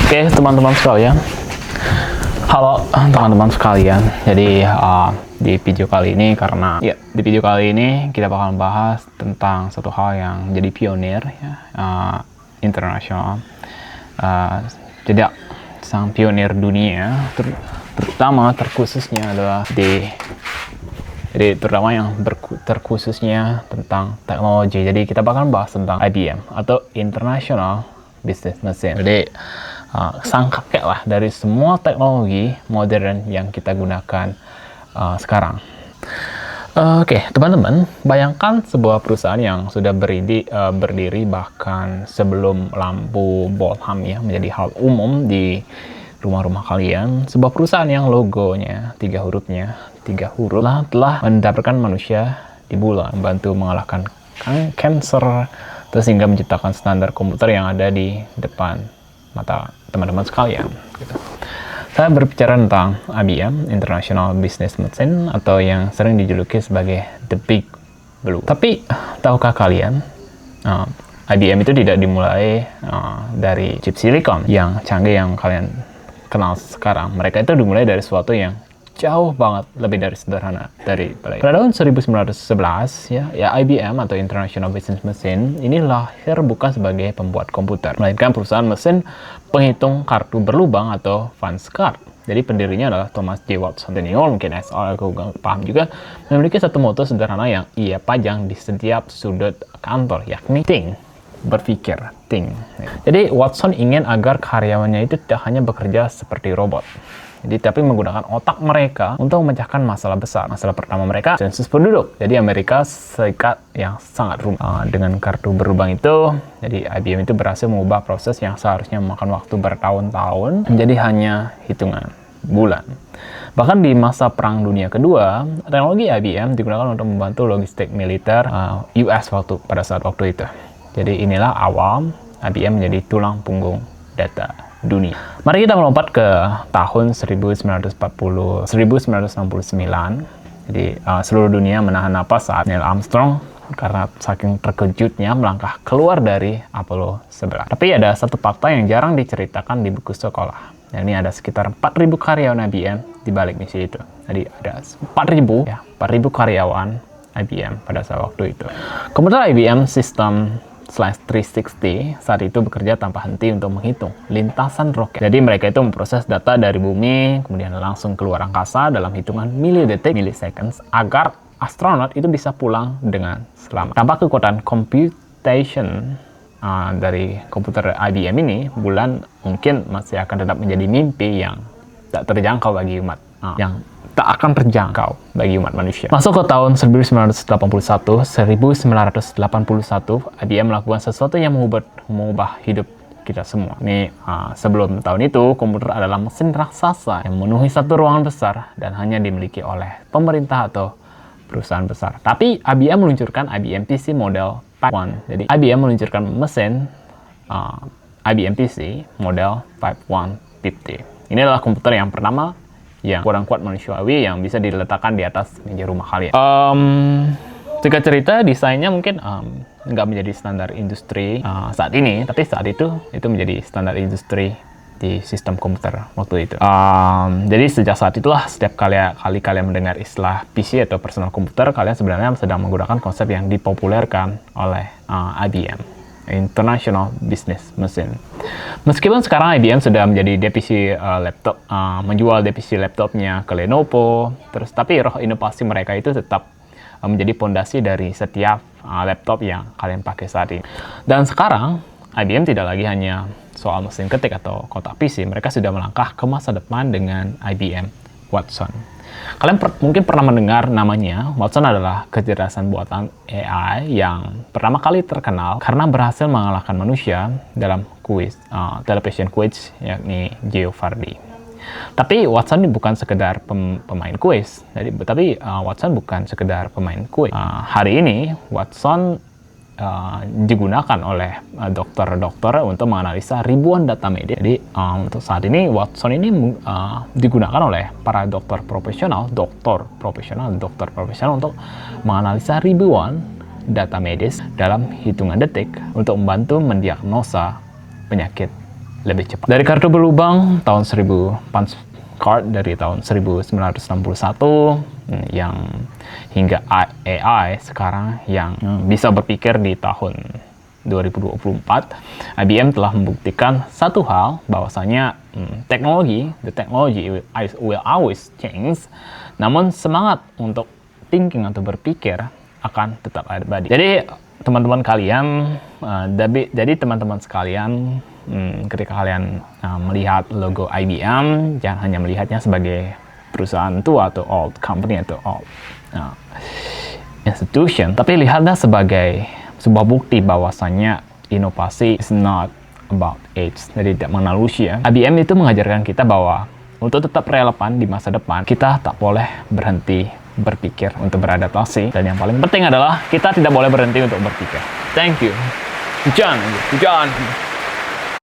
Oke, teman-teman sekalian. Halo teman-teman sekalian. Jadi di video kali ini kita bakal bahas tentang satu hal yang jadi pionir ya, internasional. Jadi sang pionir dunia, terutama terkhususnya adalah terutama yang terkhususnya tentang teknologi. Jadi kita bakal bahas tentang IBM atau International Business Machine. Jadi sang kakek lah dari semua teknologi modern yang kita gunakan sekarang. Oke, teman-teman, bayangkan sebuah perusahaan yang sudah berdiri bahkan sebelum lampu Bolham ya menjadi hal umum di rumah-rumah kalian. Sebuah perusahaan yang logonya 3 huruf telah mendapatkan manusia di bulan, membantu mengalahkan kanker, terus hingga menciptakan standar komputer yang ada di depan mata teman-teman sekalian gitu. Saya berbicara tentang IBM, International Business Machine, atau yang sering dijuluki sebagai The Big Blue. Tapi tahukah kalian, IBM itu tidak dimulai dari chip silicon yang canggih yang kalian kenal sekarang. Mereka itu dimulai dari sesuatu yang jauh banget lebih dari sederhana pada tahun 1911 ya IBM atau International Business Machine ini lahir bukan sebagai pembuat komputer, melainkan perusahaan mesin penghitung kartu berlubang atau punch card. Jadi pendirinya adalah Thomas J. Watson senior, mungkin SR aku paham juga, memiliki satu moto sederhana yang ia pajang di setiap sudut kantor, yakni think, berpikir, think. Jadi Watson ingin agar karyawannya itu tidak hanya bekerja seperti robot, tapi menggunakan otak mereka untuk memecahkan masalah besar. Masalah pertama mereka, sensus penduduk. Jadi Amerika Serikat yang sangat rumit. Dengan kartu berlubang itu, jadi IBM itu berhasil mengubah proses yang seharusnya memakan waktu bertahun-tahun menjadi hanya hitungan bulan. Bahkan di masa Perang Dunia Kedua, teknologi IBM digunakan untuk membantu logistik militer US pada saat waktu itu. Jadi inilah awal IBM menjadi tulang punggung data dunia. Mari kita melompat ke tahun 1969. Jadi seluruh dunia menahan napas saat Neil Armstrong karena saking terkejutnya melangkah keluar dari Apollo 11. Tapi ada satu fakta yang jarang diceritakan di buku sekolah. Ini ada sekitar 4.000 karyawan IBM di balik misi itu. Jadi ada 4.000 karyawan IBM pada saat waktu itu. Komputer IBM sistem /360 saat itu bekerja tanpa henti untuk menghitung lintasan roket. Jadi mereka itu memproses data dari bumi, kemudian langsung keluar angkasa dalam hitungan milliseconds agar astronot itu bisa pulang dengan selamat. Tanpa kekuatan computation dari komputer IBM ini, bulan mungkin masih akan tetap menjadi mimpi yang tak terjangkau bagi umat, yang tak akan terjangkau bagi umat manusia. Masuk ke tahun 1981, IBM melakukan sesuatu yang mengubah hidup kita semua. Ini sebelum tahun itu, komputer adalah mesin raksasa yang memenuhi satu ruangan besar dan hanya dimiliki oleh pemerintah atau perusahaan besar. Tapi IBM meluncurkan IBM PC model Type 1. Jadi IBM meluncurkan mesin IBM PC model Type 150. Ini adalah komputer yang pertama yang kurang kuat manusiawi yang bisa diletakkan di atas meja rumah kalian. Singkat cerita, desainnya mungkin nggak menjadi standar industri saat ini, tapi saat itu menjadi standar industri di sistem komputer waktu itu. Jadi sejak saat itulah setiap kali kalian mendengar istilah PC atau personal komputer, kalian sebenarnya sedang menggunakan konsep yang dipopulerkan oleh IBM. International Business Machine. Meskipun sekarang IBM sudah menjadi divisi laptop, menjual divisi laptopnya ke Lenovo, tapi roh inovasi mereka itu tetap menjadi pondasi dari setiap laptop yang kalian pakai saat ini. Dan sekarang IBM tidak lagi hanya soal mesin ketik atau kotak PC, mereka sudah melangkah ke masa depan dengan IBM Watson. Kalian mungkin pernah mendengar namanya. Watson adalah kecerdasan buatan AI yang pertama kali terkenal karena berhasil mengalahkan manusia dalam kuis, television quiz, yakni Jeopardy. Tapi Watson bukan sekedar pemain kuis. Watson bukan sekedar pemain kuis. Hari ini Watson digunakan oleh dokter-dokter untuk menganalisa ribuan data medis. Jadi untuk saat ini Watson ini digunakan oleh para dokter profesional untuk menganalisa ribuan data medis dalam hitungan detik untuk membantu mendiagnosa penyakit lebih cepat. Dari kartu berlubang tahun 1000 punch card dari tahun 1961 yang hingga AI sekarang yang bisa berpikir di tahun 2024, IBM telah membuktikan satu hal, bahwasanya the technology will always change, namun semangat untuk thinking atau berpikir akan tetap abadi. Jadi teman-teman sekalian, ketika kalian melihat logo IBM, jangan hanya melihatnya sebagai perusahaan tua atau old company atau old institution, tapi lihatlah sebagai sebuah bukti bahwasannya inovasi is not about age, jadi tidak mengenal usia. IBM itu mengajarkan kita bahwa untuk tetap relevan di masa depan, kita tak boleh berhenti berpikir untuk beradaptasi, dan yang paling penting adalah kita tidak boleh berhenti untuk berpikir. Thank you. Hujan.